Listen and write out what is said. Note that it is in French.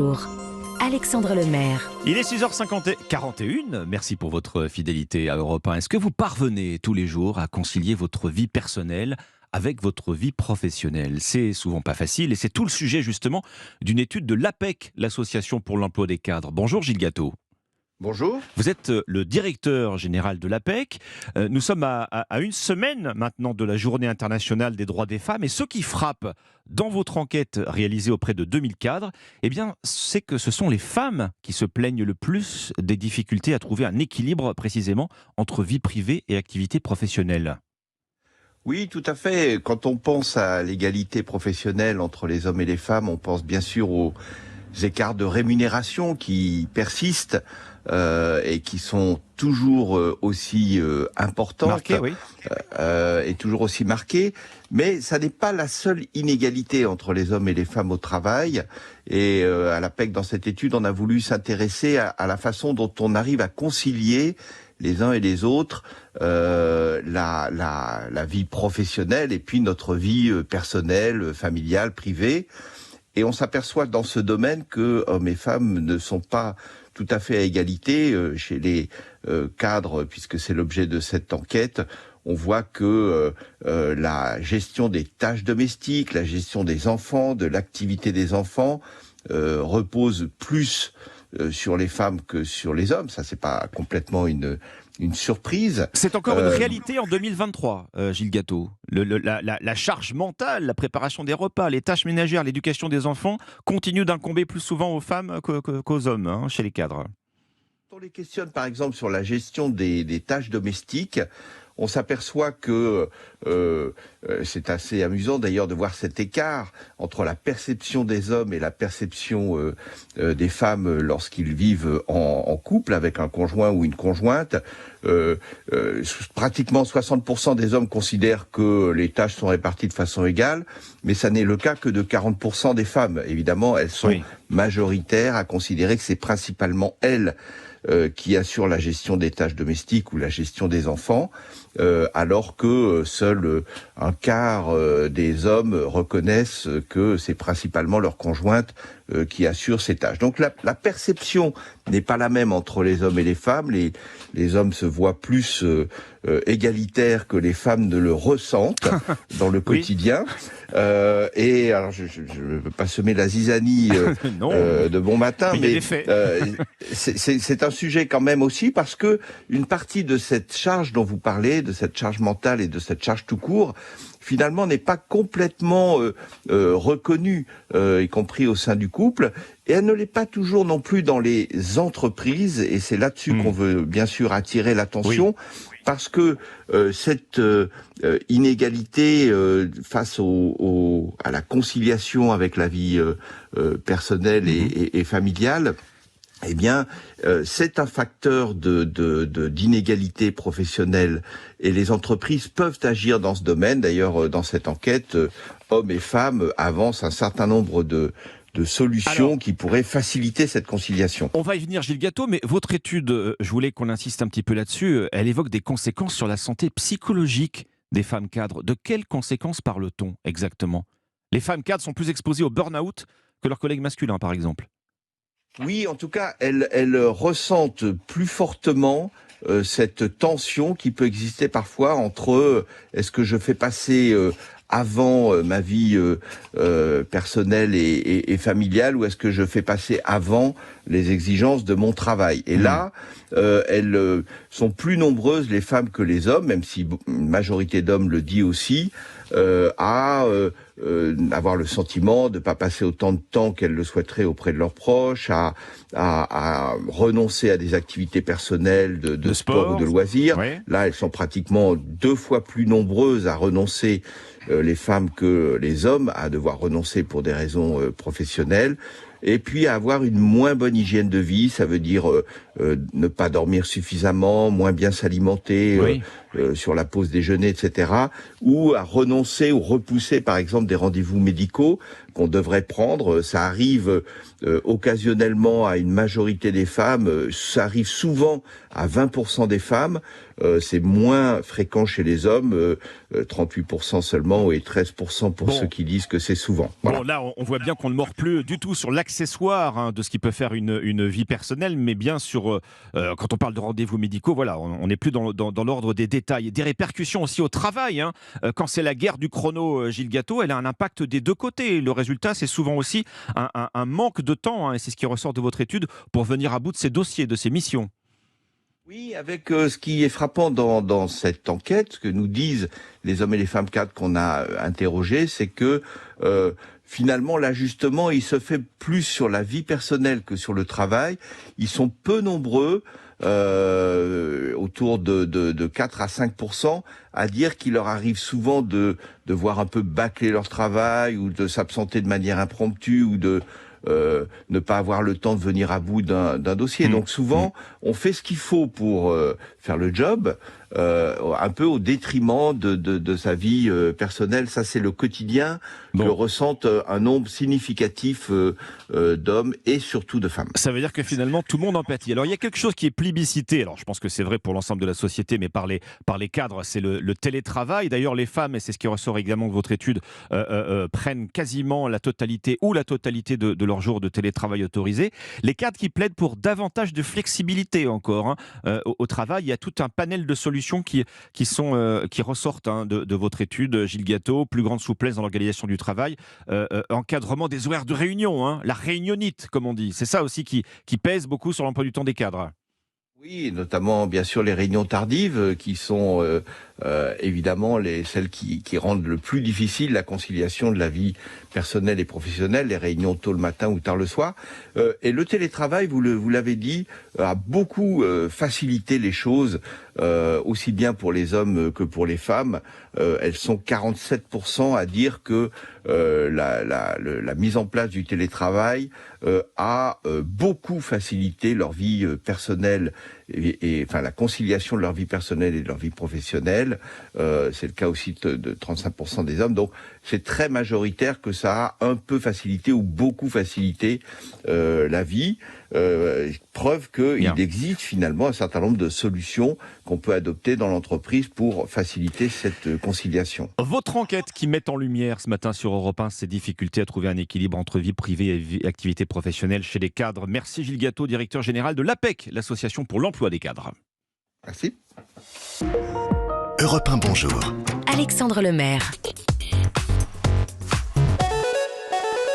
Bonjour, Alexandre Lemaire. Il est 6h41. Merci pour votre fidélité à Europe 1. Est-ce que vous parvenez tous les jours à concilier votre vie personnelle avec votre vie professionnelle? C'est souvent pas facile et c'est tout le sujet justement d'une étude de l'APEC, l'Association pour l'emploi des cadres. Bonjour Gilles Gâteau. Bonjour. Vous êtes le directeur général de l'APEC. Nous sommes à une semaine maintenant de la Journée internationale des droits des femmes. Et ce qui frappe dans votre enquête réalisée auprès de 2000 cadres, eh bien, c'est que ce sont les femmes qui se plaignent le plus des difficultés à trouver un équilibre précisément entre vie privée et activité professionnelle. Oui, tout à fait. Quand on pense à l'égalité professionnelle entre les hommes et les femmes, on pense bien sûr aux écarts de rémunération qui persistent et qui sont toujours aussi importants Marqué, oui. et toujours aussi marqués. Mais ça n'est pas la seule inégalité entre les hommes et les femmes au travail. Et à l'APEC, dans cette étude, on a voulu s'intéresser à la façon dont on arrive à concilier les uns et les autres la vie professionnelle et puis notre vie personnelle, familiale, privée. Et on s'aperçoit dans ce domaine que hommes et femmes ne sont pas tout à fait à égalité chez les cadres, puisque c'est l'objet de cette enquête. On voit que la gestion des tâches domestiques, la gestion des enfants, de l'activité des enfants repose plus sur les femmes que sur les hommes. Ça, c'est pas complètement une surprise. C'est encore une réalité en 2023, Gilles Gâteau. La charge mentale, la préparation des repas, les tâches ménagères, l'éducation des enfants continuent d'incomber plus souvent aux femmes qu'aux hommes, chez les cadres. Quand on les questionne, par exemple, sur la gestion des tâches domestiques, on s'aperçoit que c'est assez amusant d'ailleurs de voir cet écart entre la perception des hommes et la perception des femmes lorsqu'ils vivent en couple avec un conjoint ou une conjointe. Pratiquement 60% des hommes considèrent que les tâches sont réparties de façon égale, mais ça n'est le cas que de 40% des femmes. Évidemment, elles sont majoritaires à considérer que c'est principalement elles qui assurent la gestion des tâches domestiques ou la gestion des enfants, alors que seul un quart des hommes reconnaissent que c'est principalement leur conjointe qui assure ces tâches. Donc la perception n'est pas la même entre les hommes et les femmes. Les hommes se voient plus égalitaires que les femmes ne le ressentent dans le quotidien. Et alors je ne veux pas semer la zizanie de bon matin, mais c'est un sujet quand même aussi parce que une partie de cette charge dont vous parlez, de cette charge mentale et de cette charge tout court, finalement n'est pas complètement reconnue, y compris au sein du couple, et elle ne l'est pas toujours non plus dans les entreprises, et c'est là-dessus qu'on veut bien sûr attirer l'attention, parce que cette inégalité face à la conciliation avec la vie personnelle et familiale, eh bien, c'est un facteur d'inégalité professionnelle et les entreprises peuvent agir dans ce domaine. D'ailleurs, dans cette enquête, hommes et femmes avancent un certain nombre de solutions qui pourraient faciliter cette conciliation. On va y venir, Gilles Gâteau, mais votre étude, je voulais qu'on insiste un petit peu là-dessus, elle évoque des conséquences sur la santé psychologique des femmes cadres. De quelles conséquences parle-t-on exactement? Les femmes cadres sont plus exposées au burn-out que leurs collègues masculins, par exemple. Oui, en tout cas, elles ressentent plus fortement cette tension qui peut exister parfois entre est-ce que je fais passer avant ma vie personnelle et familiale ou est-ce que je fais passer avant les exigences de mon travail. Et là, elles sont plus nombreuses, les femmes, que les hommes, même si une majorité d'hommes le dit aussi, à avoir le sentiment de ne pas passer autant de temps qu'elles le souhaiteraient auprès de leurs proches, à renoncer à des activités personnelles de sport ou de loisirs. Là, elles sont pratiquement 2 fois plus nombreuses à renoncer, les femmes, que les hommes, à devoir renoncer pour des raisons professionnelles. Et puis à avoir une moins bonne hygiène de vie, ça veut dire ne pas dormir suffisamment, moins bien s'alimenter sur la pause déjeuner, etc. Ou à renoncer ou repousser par exemple des rendez-vous médicaux qu'on devrait prendre. Ça arrive occasionnellement à une majorité des femmes, ça arrive souvent à 20% des femmes. C'est moins fréquent chez les hommes, 38% seulement et 13% pour ceux qui disent que c'est souvent. Voilà. Bon, là, on voit bien qu'on ne mord plus du tout sur l'accessoire de ce qui peut faire une vie personnelle, mais bien sur, quand on parle de rendez-vous médicaux, voilà, on n'est plus dans l'ordre des détails. Des répercussions aussi au travail. Quand c'est la guerre du chrono, Gilles Gâteau, elle a un impact des deux côtés. Le résultat, c'est souvent aussi un manque de temps, et c'est ce qui ressort de votre étude, pour venir à bout de ces dossiers, de ces missions. Oui, avec ce qui est frappant dans cette enquête, ce que nous disent les hommes et les femmes cadres qu'on a interrogés, c'est que finalement l'ajustement, il se fait plus sur la vie personnelle que sur le travail. Ils sont peu nombreux, autour de 4 à 5%, à dire qu'il leur arrive souvent de voir un peu bâcler leur travail ou de s'absenter de manière impromptue ou de ne pas avoir le temps de venir à bout d'un dossier. Donc souvent, on fait ce qu'il faut pour faire le job, un peu au détriment de sa vie personnelle. Ça, c'est le quotidien que ressentent un nombre significatif d'hommes et surtout de femmes. Ça veut dire que finalement, tout le monde en pâtit. Alors, il y a quelque chose qui est plébiscité. Alors, je pense que c'est vrai pour l'ensemble de la société, mais par les cadres, c'est le télétravail. D'ailleurs, les femmes, et c'est ce qui ressort également de votre étude, prennent quasiment la totalité de leurs jours de télétravail autorisé. Les cadres qui plaident pour davantage de flexibilité encore au travail, il y a tout un panel de solutions qui ressortent de votre étude, Gilles Gâteau. Plus grande souplesse dans l'organisation du travail, encadrement des horaires de réunion, la réunionnite, comme on dit. C'est ça aussi qui pèse beaucoup sur l'emploi du temps des cadres. Oui, et notamment bien sûr les réunions tardives qui sont évidemment celles qui rendent le plus difficile la conciliation de la vie personnelle et professionnelle, les réunions tôt le matin ou tard le soir. Et le télétravail, vous l'avez dit, a beaucoup facilité les choses, aussi bien pour les hommes que pour les femmes. Elles sont 47% à dire que la mise en place du télétravail a beaucoup facilité leur vie personnelle et enfin la conciliation de leur vie personnelle et de leur vie professionnelle. C'est le cas aussi de 35% des hommes. Donc c'est très majoritaire que ça a un peu facilité ou beaucoup facilité la vie. Preuve qu'il existe finalement un certain nombre de solutions qu'on peut adopter dans l'entreprise pour faciliter cette conciliation. Votre enquête qui met en lumière ce matin sur Europe 1 ces difficultés à trouver un équilibre entre vie privée et activité professionnelle chez les cadres. Merci Gilles Gâteau, directeur général de l'APEC, l'association pour l'emploi des cadres. Merci. Europe 1, bonjour. Alexandre Lemaire.